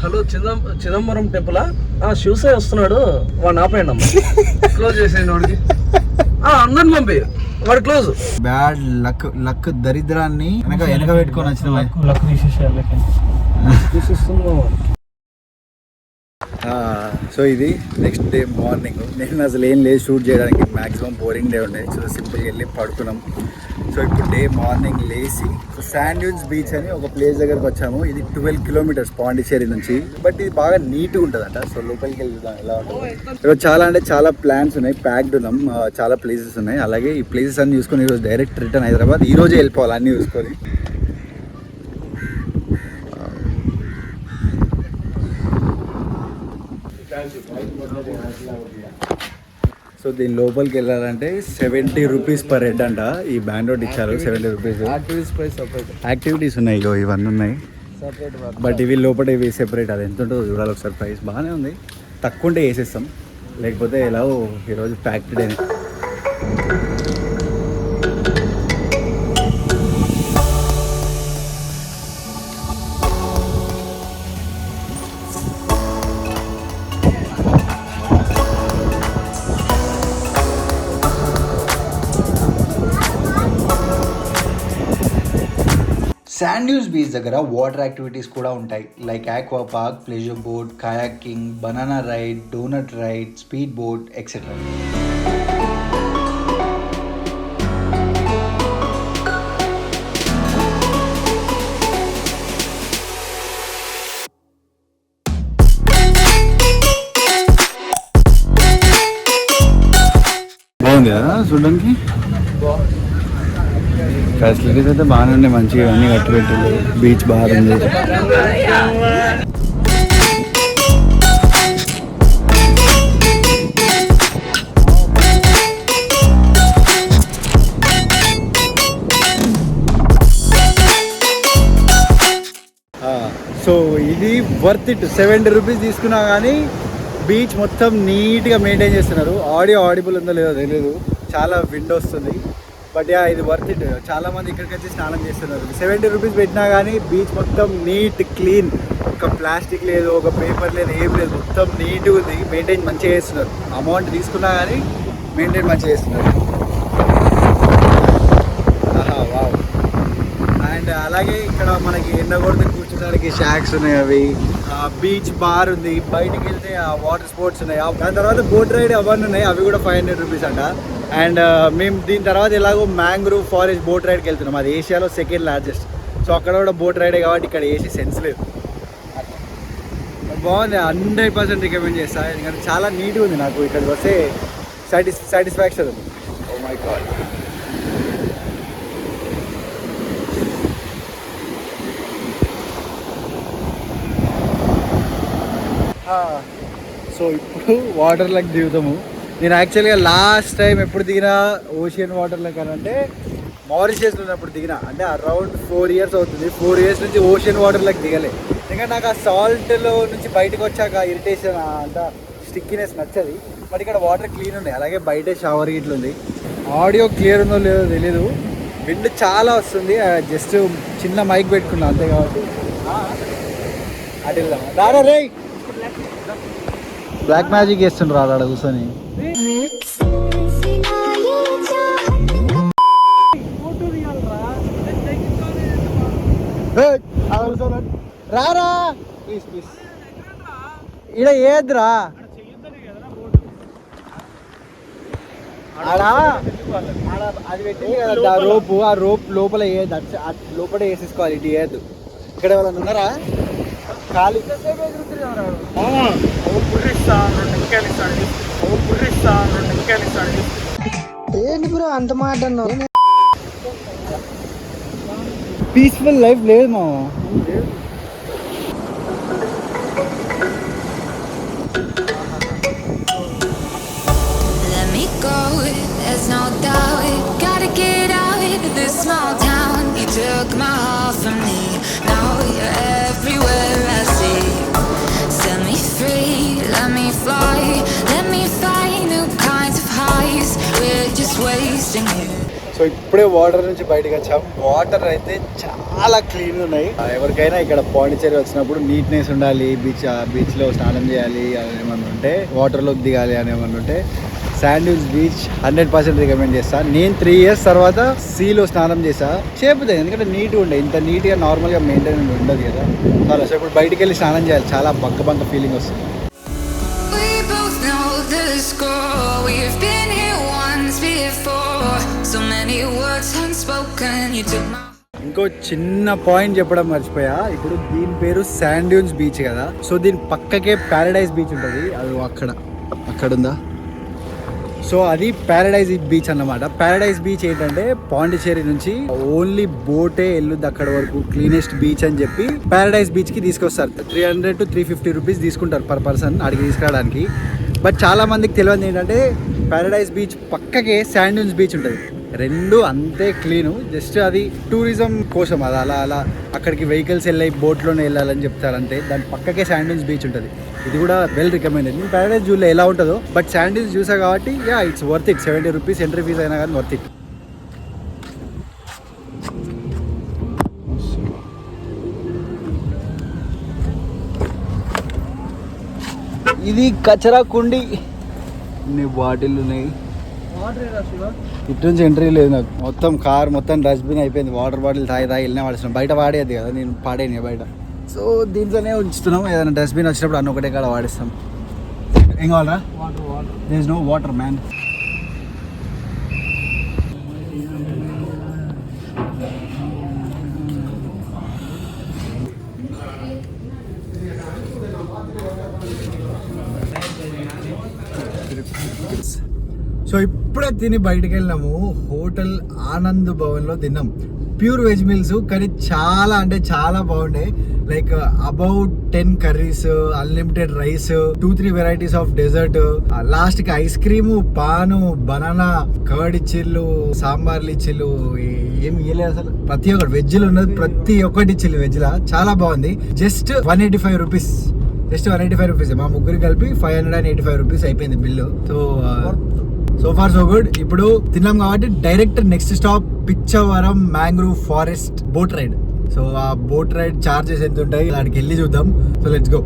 Hello, Chidambaram టెంపులా? Shivasai వస్తున్నాడు, వాడిని ఆపేయండి అమ్మ. క్లోజ్ చేసేయండి వాడికి. అందరిని పంపి, వాడు క్లోజ్. బ్యాడ్ లక్ దరిద్రాన్ని వెనక పెట్టుకొని వచ్చిన లక్ తీసేసేయాలి. సో ఇది నెక్స్ట్ డే మార్నింగ్. నేను అసలు ఏం లేదు షూట్ చేయడానికి, మ్యాక్సిమం బోరింగ్ డే ఉండే. సో సింపుల్గా వెళ్ళి పడుకున్నాం. సో ఇప్పుడు డే మార్నింగ్ లేచి శాండ్ డ్యూన్స్ బీచ్ అని ఒక ప్లేస్ దగ్గరకు వచ్చాము. ఇది 12 కిలోమీటర్స్ పాండిచ్చేరి నుంచి. బట్ ఇది బాగా నీట్గా ఉంటుందంట. సో లోపలికి వెళ్దాం ఎలా ఉంటుంది. ఈరోజు చాలా అంటే చాలా ప్లాన్స్ ఉన్నాయి, ప్యాక్డ్ ఉన్నాం. చాలా ప్లేసెస్ ఉన్నాయి. అలాగే ఈ ప్లేసెస్ అన్ని చూసుకొని ఈరోజు డైరెక్ట్ రిటర్న్ హైదరాబాద్. ఈ రోజే వెళ్ళిపోవాలి అన్నీ చూసుకొని. సో దీని లోపలికి వెళ్ళాలంటే 70 రూపీస్ పర్ హెడ్ అంట. ఈ బ్యాండ్ రోడ్ ఇచ్చారు 70 రూపీస్. యాక్టివిటీస్ ఉన్నాయి, ఇగో ఇవన్నీ ఉన్నాయి. బట్ ఇవి లోపల ఇవి సెపరేట్. అది ఎంత ఉంటుందో చూడాలి ఒకసారి. ప్రైస్ బాగానే ఉంది, తక్కువ ఉంటే వేసేస్తాం. లేకపోతే ఎలా ఈరోజు packed day. Sand dunes beach దగ్గర వాటర్ యాక్టివిటీస్ కూడా ఉంటాయి. Like aqua park, pleasure boat, kayaking, banana ride, donut ride, speed boat etcetera. బాగుంది కదా చూడడానికి. ఫెసిలిటీస్ అయితే బాగానే ఉన్నాయి, మంచిగా అన్నీ కట్టి పెట్టింది. బీచ్ బాగుంది. సో ఇది వర్త్ ఇట్. 70 రూపీస్ తీసుకున్నా కానీ బీచ్ మొత్తం నీట్గా మెయింటైన్ చేస్తున్నారు. ఆడియో ఆడిబుల్ ఉందో లేదో తెలియదు, చాలా విండ్ వస్తుంది. బట్ ఇది వర్త్ ఇట్. చాలా మంది ఇక్కడికి వచ్చి స్నానం చేస్తున్నారు. 70 రూపీస్ పెట్టినా కానీ బీచ్ మొత్తం నీట్ క్లీన్. ఒక ప్లాస్టిక్ లేదు, ఒక పేపర్ లేదు, ఏం లేదు. మొత్తం నీట్గా ఉంది. మెయింటైన్ మంచిగా చేస్తున్నారు. అమౌంట్ తీసుకున్నా కానీ మెయింటైన్ మంచిగా చేస్తున్నారు. వావ్. అండ్ అలాగే ఇక్కడ మనకి ఎండగొడితే కూర్చోడానికి షాక్స్ ఉన్నాయి. అవి బీచ్ బార్ ఉంది. బయటికి వెళ్తే వాటర్ స్పోర్ట్స్ ఉన్నాయి. దాని తర్వాత బోట్ రైడ్ అవన్నీ ఉన్నాయి. అవి కూడా 500 రూపీస్ అంట. అండ్ మేము దీని తర్వాత ఎలాగో మ్యాంగ్రూవ్ ఫారెస్ట్ బోట్ రైడ్కి వెళ్తున్నాం. అది ఏషియాలో సెకండ్ లార్జెస్ట్. సో అక్కడ కూడా బోట్ రైడే కాబట్టి ఇక్కడ ఏసీ సెన్స్ లేదు. బాగుంది, 100% రికమెండ్ చేస్తాను. ఎందుకంటే చాలా నీట్గా ఉంది. నాకు ఇక్కడికి వస్తే సాటిస్ఫాక్షన్ ఉంది. Oh my God. సో ఇప్పుడు వాటర్లోకి దిగుతాము. నేను యాక్చువల్గా లాస్ట్ టైం ఎప్పుడు దిగినా ఓషియన్ వాటర్లోకి అని అంటే మారిషియస్లో ఉన్నప్పుడు దిగినా. అంటే అరౌండ్ 4 years అవుతుంది. 4 years నుంచి ఓషియన్ వాటర్లోకి దిగలే. ఎందుకంటే నాకు ఆ సాల్ట్లో నుంచి బయటకు వచ్చాక ఇరిటేషన్, అంత స్టిక్కినెస్ నచ్చది. బట్ ఇక్కడ వాటర్ క్లీన్ ఉన్నాయి. అలాగే బయటే షవర్ గిట్లు ఉంది. ఆడియో క్లియర్ ఉందో లేదో తెలీదు. విండ్ చాలా వస్తుంది. జస్ట్ చిన్న మైక్ పెట్టుకున్నా అంతే. కాబట్టి అటు వెళ్దాం. రారా రే, బ్లాక్ మ్యాజిక్ చేస్తుండ్రు ఆడ కూర్చొని. రారా ప్లీజ్ ప్లీజ్, ఇడ ఏద్రా ఆడ అది పెట్టి కదా రోపు. ఆ రోప్ లోపల వేయద్దు, లోపల వేసేసుకోవాలి. ఇటు వేయద్దు. ఇక్కడ ఎవరైనా ఉన్నారా? ఖాళీ ఏంటి బ్రో అంత మాట అన్నావు? పీస్ఫుల్ లైఫ్ లేదు మా. There's no doubt, gotta get out of this small town. You took my heart from me, now you're everywhere I see. Set me free, let me fly, let me find new kinds of highs. We're just so ఇప్పుడే water నుంచి బయటకు వచ్చాం. Water అయితే చాలా clean ఉన్నాయి. ఎవరికైనా ఇక్కడ పాండిచేరి వచ్చినప్పుడు నీట్నెస్ ఉండాలి, బీచ్లో స్నానం చేయాలి అని ఏమన్నా ఉంటే, వాటర్లోకి దిగాలి అని ఏమన్నా ఉంటే శాండ్ డ్యూన్స్ బీచ్ 100% రికమెండ్ చేస్తాను. నేను 3 years తర్వాత సీలో స్నానం చేసా. చేపుతాయి ఎందుకంటే నీట్గా ఉండే, ఇంత నీట్గా నార్మల్గా మెయింటైన్ ఉండదు కదా. చాలా సో ఇప్పుడు బయటికి వెళ్ళి స్నానం చేయాలి, చాలా బంక ఫీలింగ్ వస్తుంది. We both know the score. We've been here once before. So many words unspoken. You took my ఇంకో చిన్న పాయింట్ చెప్పడం మర్చిపోయా. ఇప్పుడు దీని పేరు శాండ్ డ్యూన్స్ బీచ్ కదా. సో దీని పక్కకే ప్యారడైజ్ బీచ్ ఉంటుంది. అది అక్కడ ఉందా. సో అది ప్యారడైజ్ బీచ్ అన్నమాట. ప్యారడైజ్ బీచ్ ఏంటంటే పాండిచేరి నుంచి ఓన్లీ బోటే వెళ్ళుద్ది అక్కడ వరకు, క్లీనెస్ట్ బీచ్ అని చెప్పి ప్యారడైజ్ బీచ్ కి తీసుకొస్తారు. 300 to 350 రూపీస్ తీసుకుంటారు పర్ పర్సన్ అడిగి తీసుకురావడానికి. బట్ చాలా మందికి తెలియదు ఏంటంటే ప్యారడైజ్ బీచ్ పక్కకే శాండ్ డ్యూన్స్ బీచ్ ఉంటుంది. రెండు అంతే క్లీను, జస్ట్ అది టూరిజం కోసం. అది అలా అక్కడికి వెహికల్స్ వెళ్ళి బోట్లోనే వెళ్ళాలని చెప్తారు అంతే. దాని పక్కకే శాండ్ డ్యూన్స్ బీచ్ ఉంటుంది. ఇది కూడా వెల్ రికమెండెడ్. నేను ప్యారడైజ్ జూలో ఎలా ఉంటుందో బట్ శాండ్ డ్యూన్స్ చూసా కాబట్టి it's worth it. 70 rupees entry fee అయినా కానీ వర్త్ ఇట్. ఇది కచరా కుండి, బాటిల్ ఉన్నాయి. ఇటు నుంచి ఎంట్రీ లేదు నాకు. మొత్తం కార్ మొత్తం డస్ట్బిన్ అయిపోయింది. వాటర్ బాటిల్ తాగి వెళ్ళినా వాడుతున్నాం. బయట వాడేది కదా, నేను పాడేని బయట. సో దీంట్లోనే ఉంచుతున్నాం. ఏదైనా డస్ట్బిన్ వచ్చినప్పుడు అన్న ఒకటే కాడ వాడేస్తాం. ఏం కావాలా? There is no water man. So ఇప్పుడే తిని బయటకు వెళ్ళినాము. హోటల్ ఆనంద్ భవన్లో తిన్నాం. ప్యూర్ వెజ్ మీల్స్, కానీ చాలా అంటే చాలా బాగుండే. Like about 10 curries, unlimited rice, 2-3 varieties of dessert, last కి ice cream, paan, banana, curd ఇచ్చిళ్ళు, సాంబార్లు ఇచ్చిళ్ళు, ఏమి ఇయ్యలేదు అసలు. ప్రతి ఒక్కటి వెజ్లు ఉన్నది, ప్రతి ఒక్కటి ఇచ్చిళ్ళు వెజ్ లా. చాలా బాగుంది. Just 185 rupees. Just 185 rupees. మా ముగ్గురు కలిపి 585 రూపీస్ అయిపోయింది bill. So far so good. ఇప్పుడు తిన్నాం కాబట్టి direct next stop Pichavaram mangrove forest boat ride. So ఆ బోట్ రైడ్ చార్జెస్ ఎంత ఉంటాయి అక్కడికి వెళ్ళి చూద్దాం. So let's go.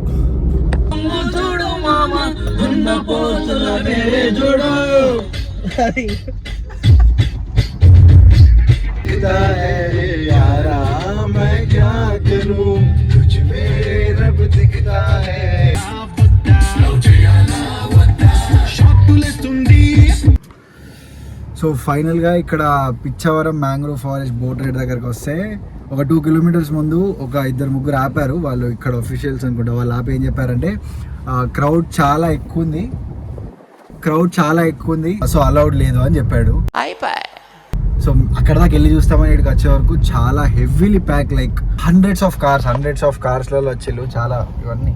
సో ఫైనల్గా ఇక్కడ Pichavaram mangrove forest boat ride దగ్గరకు వస్తే ఒక 2 kilometers ముందు ఒక 2-3 ఆపారు. వాళ్ళు ఇక్కడ అఫీషియల్స్ అనుకుంటా. వాళ్ళు ఆపి ఏం చెప్పారంటే క్రౌడ్ చాలా ఎక్కువ ఉంది, సో అలౌడ్ లేదు అని చెప్పాడు. సో అక్కడ దాకా వెళ్ళి చూస్తామని ఇక్కడికి వచ్చే వరకు చాలా heavily pack, like hundreds of కార్స్లలో వచ్చేళ్ళు చాలా. ఇవన్నీ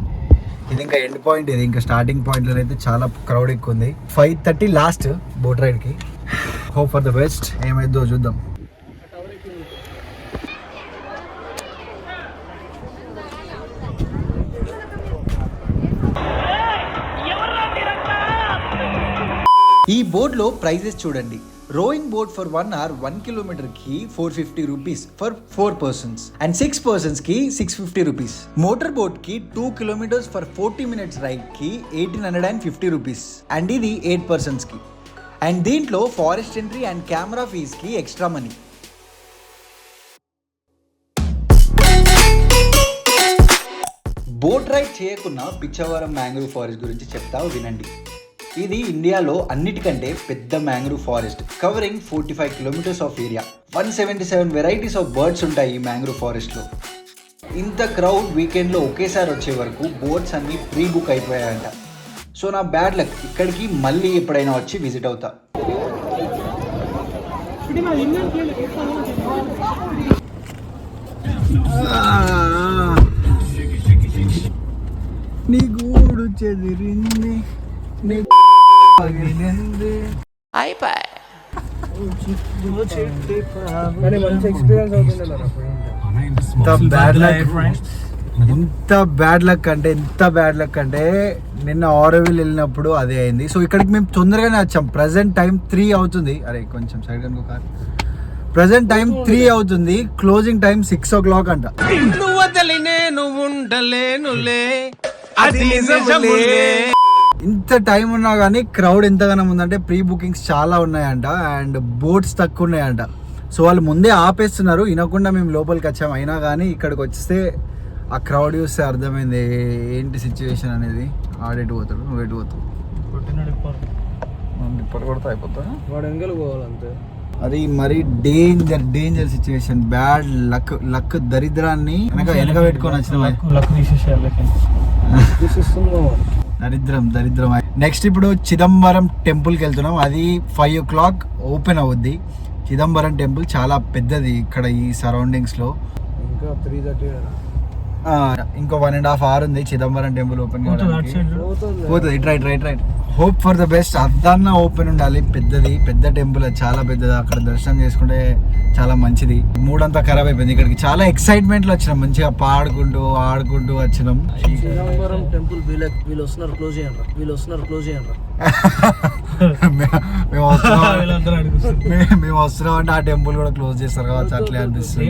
ఇది ఇంకా ఎండ్ పాయింట్, ఇది ఇంకా స్టార్టింగ్ పాయింట్ లో అయితే చాలా క్రౌడ్ ఎక్కువ ఉంది. 5:30 లాస్ట్ బోట్ రైడ్ కి. Hope for the best. ఏమైందో చూద్దాం. ఈ బోర్డ్లో ప్రైజెస్ చూడండి. Rowing boat for 1 hour 1 kilometer కి 450 rupees for 4 persons and 6 persons కి 650 రూపీస్. మోటార్ బోట్ కి 2 kilometers ఫర్ 40 minutes రైడ్ కి 1850 రూపీస్ అండ్ ఇది 8 persons కి. అండ్ దీంట్లో forest entry and camera fees కి ఎక్స్ట్రా మనీ. బోట్ రైడ్ చేయకున్నా పిచ్చవరం మ్యాంగ్రూవ్ ఫారెస్ట్ గురించి చెప్తా వినండి. ఇది ఇండియాలో అన్నిటికంటే పెద్ద mangrove forest, covering 45 kilometers of area. 177 varieties of birds ఉంటాయి ఈ మ్యాంగ్రూవ్ ఫారెస్ట్లో. ఇంత క్రౌడ్ వీకెండ్లో ఒకేసారి వచ్చే వరకు బోట్స్ అన్నీ ప్రీ బుక్ అయిపోయాయంట. సో నా బ్యాడ్ లక్, ఇక్కడికి మళ్ళీ ఎప్పుడైనా వచ్చి విజిట్ అవుతా. నీ గూడు చెదిరింది, నీ ఎంత బ్యాడ్ లక్ అంటే నిన్న ఆరోవిల్ వెళ్ళినప్పుడు అదే అయింది. సో ఇక్కడికి మేము తొందరగానే వచ్చాం. ప్రజెంట్ టైం 3 అవుతుంది. అరే కొంచెం సైడ్ కనుక కార్. ప్రెసెంట్ టైం 3 అవుతుంది, క్లోజింగ్ టైం 6 o'clock అంట. ఇంత టైం ఉన్నా కానీ క్రౌడ్ ఎంతగానో ఉందంటే ప్రీ బుకింగ్స్ చాలా ఉన్నాయంట అండ్ బోట్స్ తక్కువ ఉన్నాయంట. సో వాళ్ళు ముందే ఆపేస్తున్నారు, వినకుండా మేము లోపలికి వచ్చాము. అయినా కానీ ఇక్కడికి వస్తే ఆ క్రౌడ్ చూస్తే అర్థమైంది ఏంటి సిచ్యువేషన్ అనేది. ఆడెటు పోతాడు, నువ్వు ఎటు పోతావు, ఇప్పుడు కొడతా అయిపోతా. వాడు ఎంగలు పోవాలంతే. అది మరి డేంజర్ సిచ్యువేషన్, బ్యాడ్ లక్ దరిద్రాన్ని వెనక పెట్టుకొని వచ్చిన దరిద్రం. నెక్స్ట్ ఇప్పుడు చిదంబరం టెంపుల్కి వెళ్తున్నాం. అది 5 o'clock ఓపెన్ అవుద్ది. చిదంబరం టెంపుల్ చాలా పెద్దది ఇక్కడ ఈ సరౌండింగ్స్ లో. ఇంకా 3:30 ఇంకో 1.5 hours ఉంది చిదంబరం టెంపుల్ ఓపెన్ పోతుంది. Right hope for the best. అదన్నా ఓపెన్ ఉండాలి. పెద్ద టెంపుల్, చాలా పెద్దది. అక్కడ దర్శనం చేసుకుంటే చాలా మంచిది. మూడంతా ఖరాబ్ అయిపోయింది. ఇక్కడికి చాలా ఎక్సైట్మెంట్ లో వచ్చినాం, మంచిగా ఆడుకుంటూ వచ్చినాం. చిదంబరం టెంపుల్ వీళ్ళు వస్తున్నారు, క్లోజ్ చేయండి. మేము వస్తున్నాం అంటే ఆ టెంపుల్ కూడా క్లోజ్ చేస్తారు కావచ్చు, అట్లే అనిపిస్తుంది.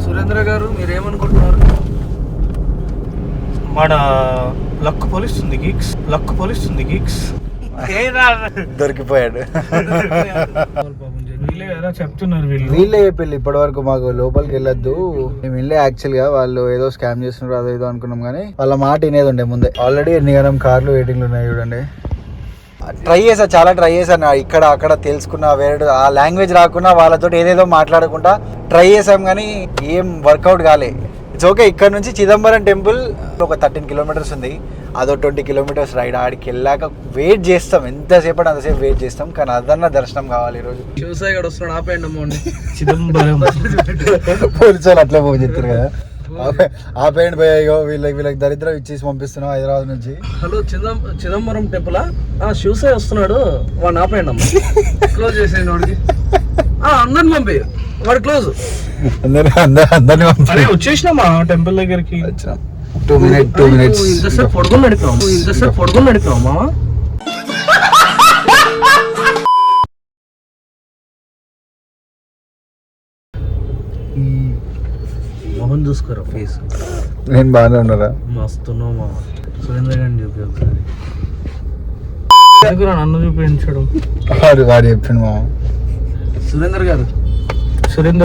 సురేంద్ర గారు మీరేమనుకుంటున్నారు? మన లక్ పోలిస్తుంది గిక్స్ దొరికిపోయాడు. చెప్తున్నారు వీళ్ళే చెప్పి ఇప్పటి వరకు మాకు లోపలికి వెళ్ళొద్దు, మేము వెళ్ళే యాక్చువల్ గా వాళ్ళు ఏదో స్కామ్ చేస్తున్నారు అదో ఏదో అనుకున్నాం, కానీ వాళ్ళ మాట వినేది ఉండే ముందే. ఆల్రెడీ ఎన్ని గణం కార్లు వెయిటింగ్ లో ఉన్నాయి చూడండి. చాలా ట్రై చేశాను ఇక్కడ అక్కడ తెలుసుకున్నా, వేరే ఆ లాంగ్వేజ్ రాకున్నా వాళ్ళతో ఏదేదో మాట్లాడకుండా ట్రై చేసాం, కానీ ఏం వర్కౌట్ కాలే. It's okay. ఇక్కడ నుంచి చిదంబరం టెంపుల్ ఒక 13 kilometers ఉంది, అదో 20 kilometers రైడ్. ఆడికి వెళ్ళాక వెయిట్ చేస్తాం, ఎంతసేపు అంతసేపు వెయిట్ చేస్తాం, కానీ అదన్నా దర్శనం కావాలి ఈరోజు. శివసాయి గారు వస్తున్నాడు, ఆపేయండి అమ్మండి. చిదంబరం పోలీసులు అట్లే పోయి చెప్తారు కదా, ఆపేయండి పోయాయో వీళ్ళకి దరిద్రం ఇచ్చేసి పంపిస్తున్నాం హైదరాబాద్ నుంచి. హలో చిదంబరం టెంపులా? శివసాయి వస్తున్నాడు, వాడిని ఆపేయండి అమ్మ. క్లోజ్ చేసేయండి వాడికి. అందరిని పంపి, వాడు క్లోజ్. అందరినీ వచ్చేసినామా టెంపుల్ దగ్గరికి? 2 minutes. ఇంతసేపు పొడుగులు నడిపావు మామ. మొహం చూసుకోరా, ఫేస్. నేను బాగానే ఉన్నారా? మస్తున్నావు మామ. సురేంద్ర గారిని చూపి ఒకసారి. నన్ను చూపించడం వాడు చెప్పిండు మామ. సురేంద్ర గారు సురేంద్ర